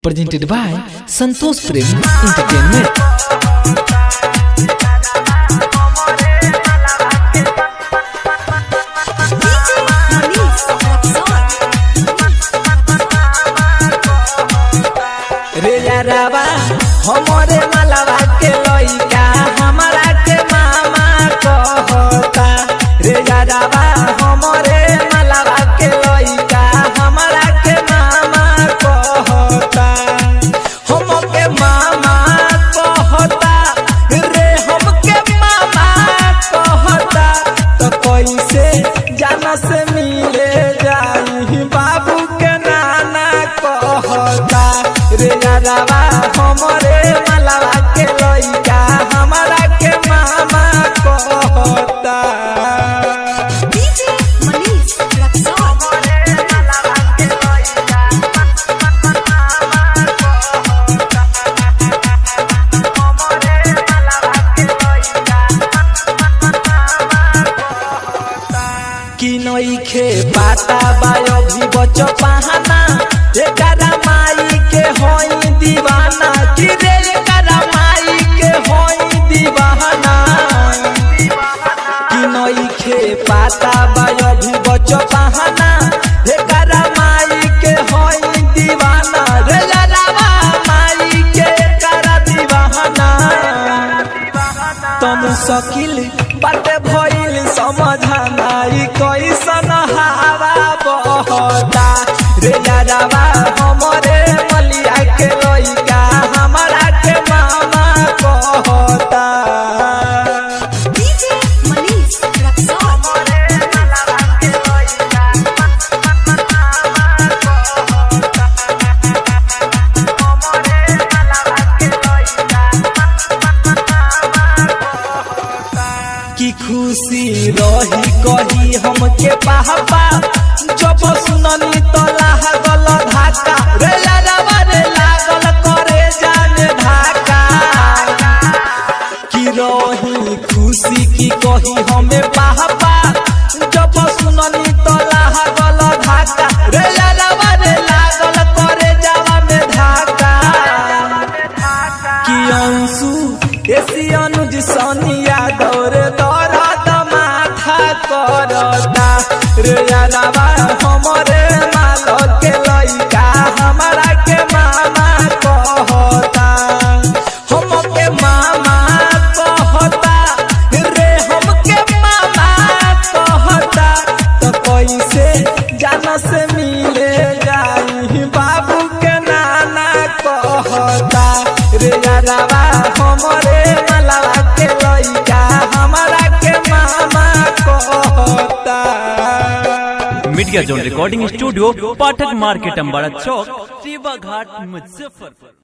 presented by Santosh Premi Entertainment. रे यारावा हमरे मलवा के लइका हमरा के मामा कहता। रे यारावा हमरे मलवा के लइका हमरा के मामा कहता। हमके मामा कहता रे हमके मामा कहता। तो कैसे जाना से मिले जाई बाबू के नाना कहता। रे यारावा हमरे मलवा के लइका हमरा के मामा कहता। कि नइखे पाता बायो भी बच्चो पहाना एकरा माई के होई दीवाना। कि रे एकरा माई के होई दीवाना। कि नइखे पाता बायो भी बच्चो पहाना एकरा माई के होई दीवाना। रे यारावा माई के एकरा दीवाना। तुम शकील बाटे भइल समझाना ई कैसन हवा बहता। रे यारावा हमरे मलिया के लइका हमरा के मामा कहता। कि खुशी रही कही हमके पापा जब सुननी तो लागल धाका। रे यारावा रे लागल करे जाने धाका। कि रही खुशी की कही हमें पापा जब सुननी तो लागल धाका। रे यारावा रे लागल करे जावा में धाका। कि अंशु ऐसी अनुज सोनिया दौरे दर्द माथा करता। रे यारावा हमरे मालो के लइका हमरा के मामा कहता। हमके मामा कहता रे हमके मामा कहता। तो कैसे जाना से मिले जाई बाबू के नाना कहता। रे यारावा हमरे मलवा के लइका हमरा के मामा कहता। Media zone recording studio Pathak market Ambara Chowk, Sewa Ghat, Muzaffarpur.